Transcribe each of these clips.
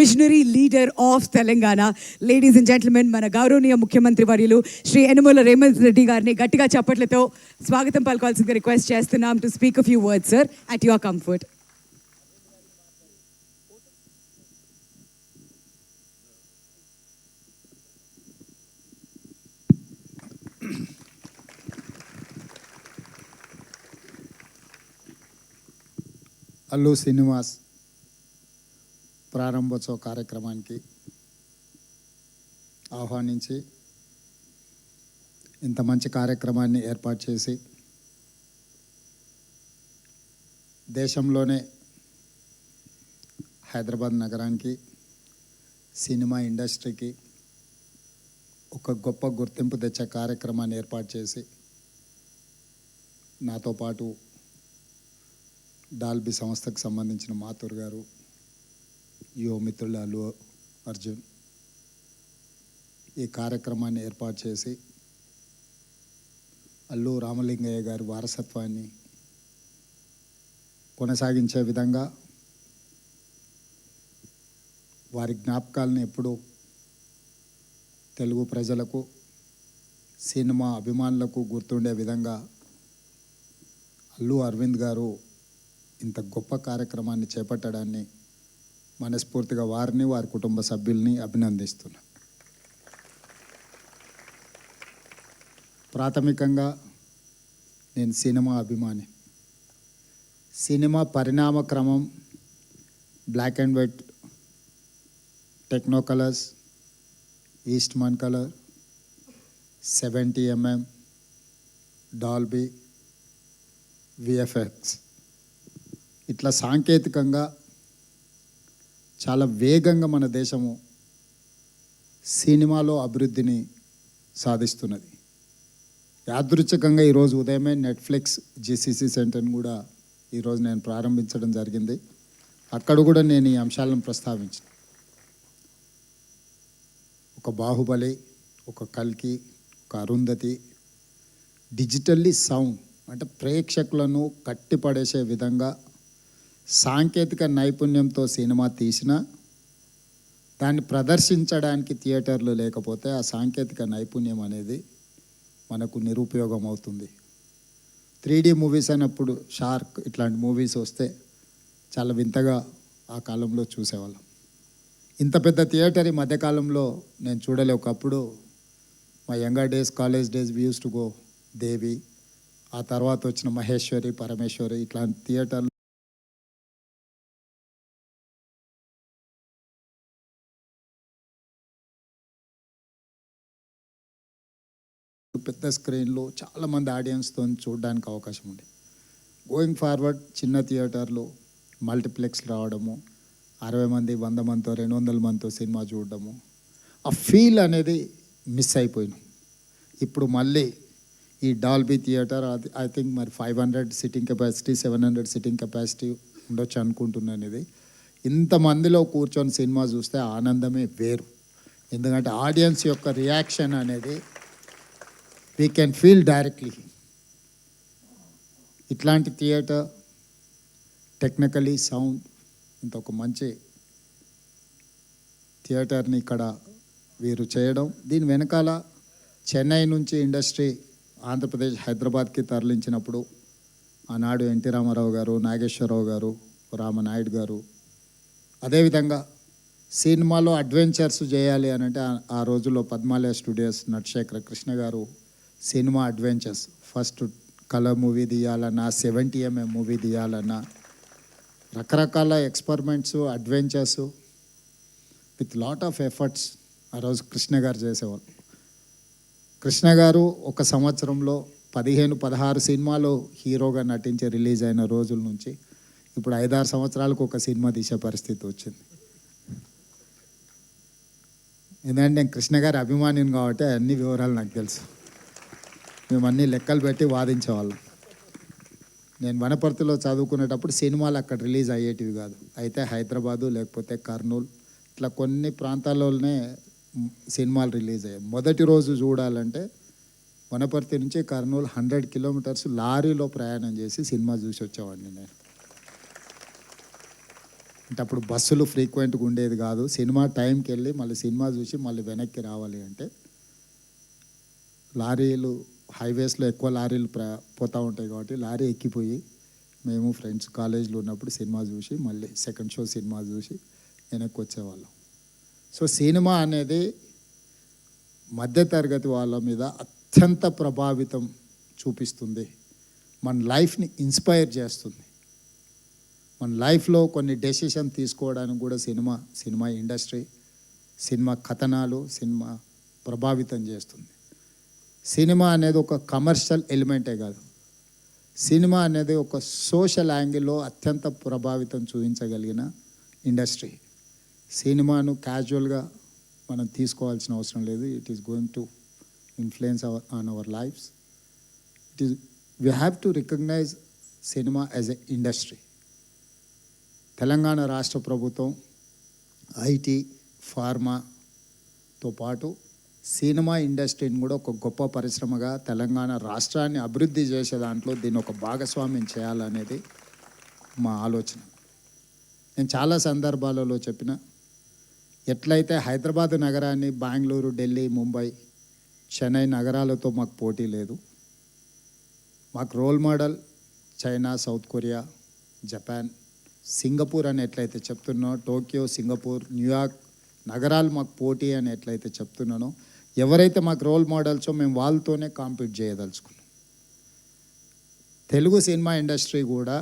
Visionary leader of Telangana. Ladies and gentlemen, మన గౌరవనీయ ముఖ్యమంత్రి వర్యులు శ్రీ యనమల రేవంత్ రెడ్డి గారిని గట్టిగా చప్పట్లతో స్వాగతం పలకాల్సిందిగా రిక్వెస్ట్ చేస్తున్నాం to speak a few words, sir, at your comfort. Allu Srinivas ప్రారంభోత్సవ కార్యక్రమానికి ఆహ్వానించి ఇంత మంచి కార్యక్రమాన్ని ఏర్పాటు చేసి దేశంలోనే హైదరాబాద్ నగరానికి సినిమా ఇండస్ట్రీకి ఒక గొప్ప గుర్తింపు తెచ్చే కార్యక్రమాన్ని ఏర్పాటు చేసి నాతో పాటు డాల్బీ సంస్థకు సంబంధించిన మాథూర్ గారు, యువ మిత్రులు అల్లు అర్జున్ ఈ కార్యక్రమాన్ని ఏర్పాటు చేసి అల్లు రామలింగయ్య గారి వారసత్వాన్ని కొనసాగించే విధంగా వారి జ్ఞాపకాలను ఎప్పుడూ తెలుగు ప్రజలకు, సినిమా అభిమానులకు గుర్తుండే విధంగా అల్లు అరవింద్ గారు ఇంత గొప్ప కార్యక్రమాన్ని చేపట్టడాన్ని మనస్ఫూర్తిగా వారిని, వారి కుటుంబ సభ్యుల్ని అభినందిస్తున్నాను. ప్రాథమికంగా నేను సినిమా అభిమాని. సినిమా పరిణామ క్రమం black and white, techno colours, Eastman colour, 70mm, Dolby, VFX ఇట్లా సాంకేతికంగా చాలా వేగంగా మన దేశము సినిమాలో అభివృద్ధిని సాధిస్తున్నది. యాదృచ్ఛికంగా ఈరోజు ఉదయమే నెట్ఫ్లిక్స్ జిసిసి సెంటర్ని కూడా ఈరోజు నేను ప్రారంభించడం జరిగింది. అక్కడ కూడా నేను ఈ అంశాలను ప్రస్తావించిన. ఒక బాహుబలి, ఒక కల్కి, ఒక అరుంధతి డిజిటల్లీ సౌండ్ అంటే ప్రేక్షకులను కట్టిపడేసే విధంగా సాంకేతిక నైపుణ్యంతో సినిమా తీసిన దాన్ని ప్రదర్శించడానికి థియేటర్లు లేకపోతే ఆ సాంకేతిక నైపుణ్యం అనేది మనకు నిరుపయోగం అవుతుంది. 3D మూవీస్ అయినప్పుడు షార్క్ ఇట్లాంటి మూవీస్ వస్తే చాలా వింతగా ఆ కాలంలో చూసేవాళ్ళం. ఇంత పెద్ద థియేటర్ ఈ మధ్యకాలంలో నేను చూడలే. ఒకప్పుడు మా younger days, college days we use to go Devi, ఆ తర్వాత వచ్చిన మహేశ్వరి, పరమేశ్వరి ఇట్లాంటి థియేటర్లు పెద్ద స్క్రీన్లో చాలామంది ఆడియన్స్తో చూడడానికి అవకాశం ఉంది. గోయింగ్ ఫార్వర్డ్ చిన్న థియేటర్లో మల్టీప్లెక్స్ రావడము, 60 మంది, 100 మందితో, 200 మందితో సినిమా చూడడము, ఆ ఫీల్ అనేది మిస్ అయిపోయినాం. ఇప్పుడు మళ్ళీ ఈ డాల్బీ థియేటర్ ఐ థింక్ మరి 500 సిట్టింగ్ కెపాసిటీ, 700 సిట్టింగ్ కెపాసిటీ ఉండొచ్చు అనుకుంటున్నాను. ఇది ఇంతమందిలో కూర్చొని సినిమా చూస్తే ఆనందమే వేరు. ఎందుకంటే ఆడియన్స్ యొక్క రియాక్షన్ అనేది వీ కెన్ ఫీల్ డైరెక్ట్లీ. ఇట్లాంటి థియేటర్ టెక్నికలీ సౌండ్ ఇంత ఒక మంచి థియేటర్ని ఇక్కడ వీరు చేయడం, దీని వెనకాల చెన్నై నుంచి ఇండస్ట్రీ ఆంధ్రప్రదేశ్ హైదరాబాద్కి తరలించినప్పుడు ఆనాడు ఎన్టీ రామారావు గారు, నాగేశ్వరరావు గారు, రామనాయుడు గారు, అదేవిధంగా సినిమాలో అడ్వెంచర్స్ చేయాలి అని అంటే ఆ రోజుల్లో పద్మాలయ స్టూడియోస్ నటశేఖర కృష్ణ గారు cinema adventures first colour movie తీయాలన్నా, 70mm మూవీ తీయాలన్నా రకరకాల experiments, adventures with lot of efforts ఆ రోజు కృష్ణ గారు చేసేవాళ్ళు. కృష్ణ గారు ఒక సంవత్సరంలో 15-16 సినిమాలు హీరోగా నటించి రిలీజ్ అయిన రోజుల నుంచి ఇప్పుడు 5-6 సంవత్సరాలకు ఒక సినిమా తీసే పరిస్థితి వచ్చింది. ఎందుకంటే నేను కృష్ణ గారి అభిమానిని కాబట్టి అన్ని వివరాలు నాకు తెలుసు. మేము అన్ని లెక్కలు పెట్టి వాదించేవాళ్ళం. నేను వనపర్తిలో చదువుకునేటప్పుడు సినిమాలు అక్కడ రిలీజ్ అయ్యేటివి కాదు. అయితే హైదరాబాదు లేకపోతే కర్నూలు ఇట్లా కొన్ని ప్రాంతాల్లోనే సినిమాలు రిలీజ్ అయ్యాయి. మొదటి రోజు చూడాలంటే వనపర్తి నుంచి కర్నూలు 100 కిలోమీటర్స్ లారీలో ప్రయాణం చేసి సినిమా చూసి వచ్చేవాడిని నేను. అంటే అప్పుడు బస్సులు ఫ్రీక్వెంట్గా ఉండేది కాదు. సినిమా టైంకి వెళ్ళి మళ్ళీ సినిమా చూసి మళ్ళీ వెనక్కి రావాలి అంటే లారీలు హైవేస్లో ఎక్కువ లారీలు పోతూ ఉంటాయి కాబట్టి లారీ ఎక్కిపోయి మేము ఫ్రెండ్స్ కాలేజీలో ఉన్నప్పుడు సినిమా చూసి మళ్ళీ సెకండ్ షో సినిమా చూసి వెనక్కి వచ్చేవాళ్ళం. సో సినిమా అనేది మధ్యతరగతి వాళ్ళ మీద అత్యంత ప్రభావితం చూపిస్తుంది. మన లైఫ్ని ఇన్స్పైర్ చేస్తుంది. మన లైఫ్లో కొన్ని డెసిషన్ తీసుకోవడానికి కూడా సినిమా ఇండస్ట్రీ, సినిమా కథనాలు, సినిమా ప్రభావితం చేస్తుంది. సినిమా అనేది ఒక కమర్షియల్ ఎలిమెంటే కాదు, సినిమా అనేది ఒక సోషల్ యాంగిల్లో అత్యంత ప్రభావితం చూపించగలిగిన ఇండస్ట్రీ. సినిమాను క్యాజువల్గా మనం తీసుకోవాల్సిన అవసరం లేదు. It is going to influence on our lives. We have to recognise cinema as a industry. Telangana రాష్ట్ర ప్రభుత్వం ఐటీ, ఫార్మాతో పాటు సినిమా ఇండస్ట్రీని కూడా ఒక గొప్ప పరిశ్రమగా తెలంగాణ రాష్ట్రాన్ని అభివృద్ధి చేసే దాంట్లో దీన్ని ఒక భాగస్వామ్యం చేయాలనేది మా ఆలోచన. నేను చాలా సందర్భాలలో చెప్పిన, ఎట్లయితే హైదరాబాద్ నగరాన్ని బెంగళూరు, ఢిల్లీ, ముంబై, చెన్నై నగరాలతో మాకు పోటీ లేదు. మాకు role model China, South Korea, Japan, Singapore అని ఎట్లయితే చెప్తున్నానో, టోక్యో, సింగపూర్, న్యూయార్క్ నగరాలు మాకు పోటీ అని ఎట్లయితే చెప్తున్నానో, ఎవరైతే మాకు రోల్ మోడల్సో మేము వాళ్ళతోనే కాంపీట్ చేయదలుచుకున్నాం. తెలుగు సినిమా ఇండస్ట్రీ కూడా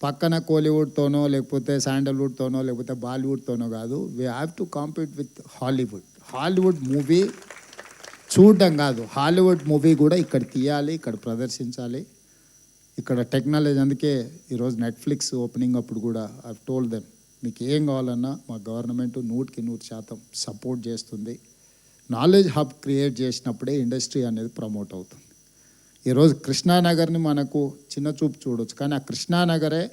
పక్కన కోలీవుడ్తోనో లేకపోతే శాండల్వుడ్తోనో లేకపోతే బాలీవుడ్తోనో కాదు. We have to compete with Hollywood. Hollywood movie చూడడం కాదు, హాలీవుడ్ మూవీ కూడా ఇక్కడ తీయాలి, ఇక్కడ ప్రదర్శించాలి. ఇక్కడ టెక్నాలజీ, అందుకే ఈరోజు నెట్ఫ్లిక్స్ ఓపెనింగ్ అప్పుడు కూడా ఐ టోల్డ్ దెమ్, మీకు ఏం కావాలన్నా మా గవర్నమెంట్ 100% సపోర్ట్ చేస్తుంది. నాలెడ్జ్ హబ్ క్రియేట్ చేసినప్పుడే ఇండస్ట్రీ అనేది ప్రమోట్ అవుతుంది. ఈరోజు కృష్ణానగర్ని మనకు చిన్న చూపు చూడవచ్చు, కానీ ఆ కృష్ణానగరే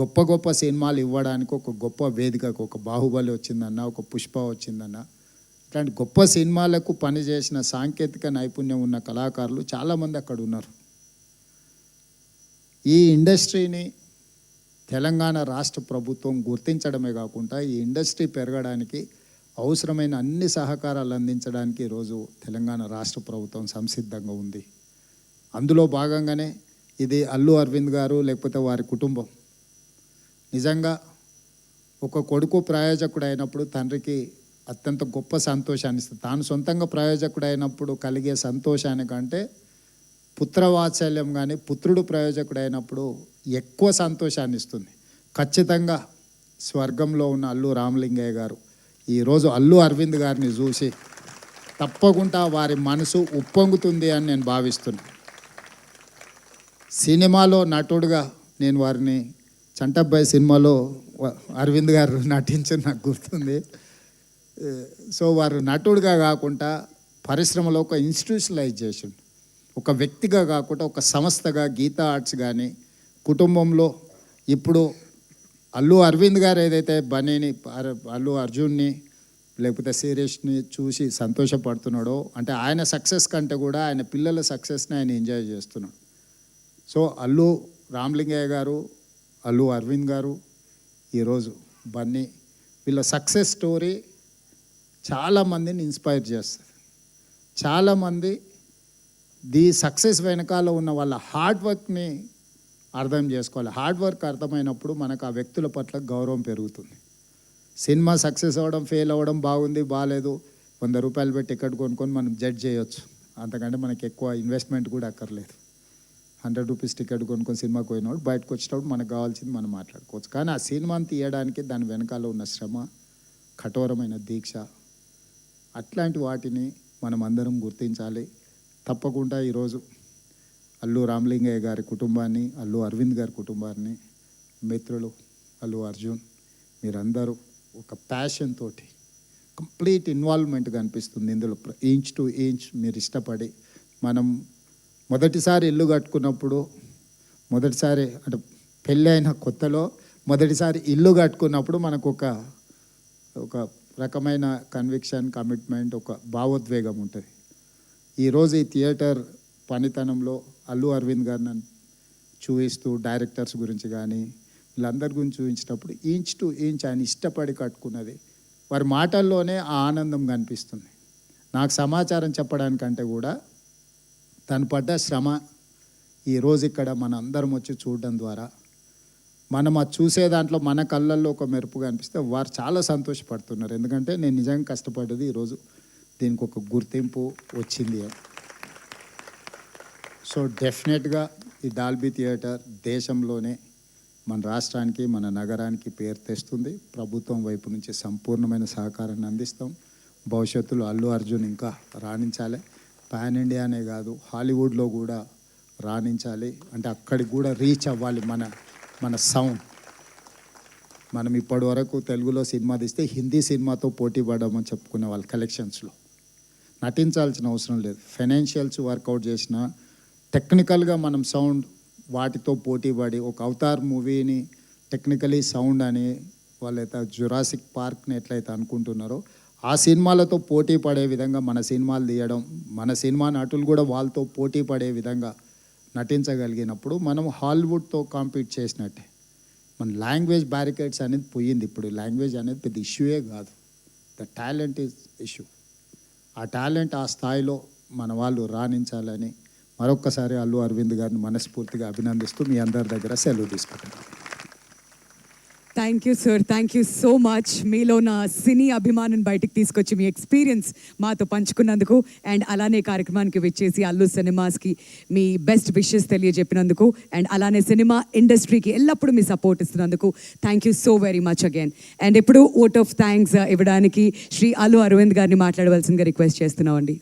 గొప్ప గొప్ప సినిమాలు ఇవ్వడానికి ఒక గొప్ప వేదికకు, ఒక బాహుబలి వచ్చిందన్న, ఒక పుష్ప వచ్చిందన్న, ఇట్లాంటి గొప్ప సినిమాలకు పనిచేసిన సాంకేతిక నైపుణ్యం ఉన్న కళాకారులు చాలామంది అక్కడ ఉన్నారు. ఈ ఇండస్ట్రీని తెలంగాణ రాష్ట్ర ప్రభుత్వం గుర్తించడమే కాకుండా ఈ ఇండస్ట్రీ పెరగడానికి అవసరమైన అన్ని సహకారాలు అందించడానికి ఈరోజు తెలంగాణ రాష్ట్ర ప్రభుత్వం సంసిద్ధంగా ఉంది. అందులో భాగంగానే ఇది అల్లు అరవింద్ గారు లేకపోతే వారి కుటుంబం నిజంగా ఒక కొడుకు ప్రయోజకుడు అయినప్పుడు తండ్రికి అత్యంత గొప్ప సంతోషాన్ని ఇస్తుంది. తాను సొంతంగా ప్రయోజకుడు అయినప్పుడు కలిగే సంతోషానికంటే పుత్రవాత్సల్యం కానీ పుత్రుడు ప్రయోజకుడు అయినప్పుడు ఎక్కువ సంతోషాన్ని ఇస్తుంది. ఖచ్చితంగా స్వర్గంలో ఉన్న అల్లు రామలింగయ్య గారు ఈరోజు అల్లు అరవింద్ గారిని చూసి తప్పకుండా వారి మనసు ఉప్పొంగుతుంది అని నేను భావిస్తున్నాను. సినిమాలో నటుడుగా నేను వారిని చంటబ్బాయి సినిమాలో అరవింద్ గారు నటించిన నాకు గుర్తుంది. సో వారు నటుడుగా కాకుండా పరిశ్రమలో ఒక ఇన్స్టిట్యూషనలైజేషన్, ఒక వ్యక్తిగా కాకుండా ఒక సంస్థగా గీతా ఆర్ట్స్ కానీ కుటుంబంలో ఇప్పుడు అల్లు అరవింద్ గారు ఏదైతే బన్నీని, అల్లు అర్జున్ని లేకపోతే శిరీష్ని చూసి సంతోషపడుతున్నాడో, అంటే ఆయన సక్సెస్ కంటే కూడా ఆయన పిల్లల సక్సెస్ని ఆయన ఎంజాయ్ చేస్తున్నాడు. సో అల్లు రామలింగయ్య గారు, అల్లు అరవింద్ గారు, ఈరోజు బన్నీ, వీళ్ళ సక్సెస్ స్టోరీ చాలామందిని ఇన్స్పైర్ చేస్తుంది. చాలామంది సక్సెస్ వెనకాల ఉన్న వాళ్ళ హార్డ్ వర్క్ని అర్థం చేసుకోవాలి. హార్డ్ వర్క్ అర్థమైనప్పుడు మనకు ఆ వ్యక్తుల పట్ల గౌరవం పెరుగుతుంది. సినిమా సక్సెస్ అవ్వడం, ఫెయిల్ అవ్వడం, బాగుంది బాగాలేదు, 100 రూపాయలు పెట్టి టికెట్ కొనుక్కొని మనం జడ్జ్ చేయొచ్చు. అంతకంటే మనకి ఎక్కువ ఇన్వెస్ట్మెంట్ కూడా అక్కర్లేదు. 100 రూపీస్ టికెట్ కొనుక్కొని సినిమాకి పోయినప్పుడు బయటకు వచ్చేటప్పుడు మనకు కావాల్సింది మనం మాట్లాడుకోవచ్చు. కానీ ఆ సినిమాని తీయడానికి దాని వెనకాల ఉన్న శ్రమ, కఠోరమైన దీక్ష, అట్లాంటి వాటిని మనం అందరం గుర్తించాలి. తప్పకుండా ఈరోజు అల్లు రామలింగయ్య గారి కుటుంబాన్ని, అల్లు అరవింద్ గారి కుటుంబాన్ని, మిత్రులు అల్లు అర్జున్, మీరందరూ ఒక ప్యాషన్ తోటి కంప్లీట్ ఇన్వాల్వ్మెంట్గా అనిపిస్తుంది ఇందులో. ఇంచ్ టు ఇంచ్ మీరు ఇష్టపడి, మనం మొదటిసారి ఇల్లు కట్టుకున్నప్పుడు, మొదటిసారి అంటే పెళ్ళి అయిన కొత్తలో మొదటిసారి ఇల్లు కట్టుకున్నప్పుడు మనకు ఒక రకమైన కన్విక్షన్, కమిట్మెంట్, ఒక భావోద్వేగం ఉంటుంది. ఈరోజు ఈ థియేటర్ పనితనంలో అల్లు అరవింద్ గారిని చూపిస్తూ డైరెక్టర్స్ గురించి కానీ, వీళ్ళందరి గురించి చూపించేటప్పుడు ఇంచ్ టు ఇంచ్ ఆయన ఇష్టపడి కట్టుకున్నది వారి మాటల్లోనే ఆ ఆనందం కనిపిస్తుంది. నాకు సమాచారం చెప్పడానికంటే కూడా తను పడ్డ శ్రమ ఈరోజు ఇక్కడ మన అందరం వచ్చి చూడడం ద్వారా మనం అది చూసే దాంట్లో మన కళ్ళల్లో ఒక మెరుపు కనిపిస్తే వారు చాలా సంతోషపడుతున్నారు. ఎందుకంటే నేను నిజంగా కష్టపడ్డది ఈరోజు దీనికి ఒక గుర్తింపు వచ్చింది అని. సో డెఫినెట్గా ఈ డాల్బీ థియేటర్ దేశంలోనే మన రాష్ట్రానికి మన నగరానికి పేరు తెస్తుంది. ప్రభుత్వం వైపు నుంచి సంపూర్ణమైన సహకారాన్ని అందిస్తాం. భవిష్యత్తులో అల్లు అర్జున్ ఇంకా రాణించాలి. పాన్ ఇండియానే కాదు హాలీవుడ్లో కూడా రాణించాలి. అంటే అక్కడికి కూడా రీచ్ అవ్వాలి మన సౌండ్. మనం ఇప్పటి వరకు తెలుగులో సినిమా తీస్తే హిందీ సినిమాతో పోటీ పడమని చెప్పుకునే వాళ్ళు కలెక్షన్స్లో. నటించాల్సిన అవసరం లేదు. ఫైనాన్షియల్స్ వర్కౌట్ చేసిన టెక్నికల్గా మనం సౌండ్ వాటితో పోటీ పడి ఒక అవతార్ మూవీని టెక్నికలీ సౌండ్ అని వాళ్ళైతే జురాసిక్ పార్క్ని ఎట్లయితే అనుకుంటున్నారో ఆ సినిమాలతో పోటీ పడే విధంగా మన సినిమాలు తీయడం, మన సినిమా నటులు కూడా వాళ్ళతో పోటీ పడే విధంగా నటించగలిగినప్పుడు మనం హాలీవుడ్తో కాంపీట్ చేసినట్టే. మన లాంగ్వేజ్ బ్యారికేడ్స్ అనేది పోయింది. ఇప్పుడు లాంగ్వేజ్ అనేది పెద్ద ఇష్యూయే కాదు. The talent is issue. ఆ టాలెంట్ ఆ స్థాయిలో మన వాళ్ళు రాణించాలని మరొక్కసారి అల్లు అరవింద్ గారిని మనస్ఫూర్తిగా అభినందిస్తూ మీ అందరి దగ్గర సెలవు తీసుకుంటున్నాను. Thank you sir, thank you so much. మీలో నా సినీ అభిమానం బయటికి తీసుకొచ్చి మీ ఎక్స్పీరియన్స్ మాతో పంచుకున్నందుకు అండ్ అలానే కార్యక్రమానికి వచ్చేసి అల్లు సినిమాస్కి మీ బెస్ట్ విషెస్ తెలియజెప్పినందుకు అండ్ అలానే సినిమా ఇండస్ట్రీకి ఎల్లప్పుడూ మీ సపోర్ట్ ఇస్తున్నందుకు thank you so very much again. And ఇప్పుడు ఓట్ ఆఫ్ థ్యాంక్స్ ఇవ్వడానికి శ్రీ అల్లు అరవింద్ గారిని మాట్లాడవలసిందిగా రిక్వెస్ట్ చేస్తున్నామండి.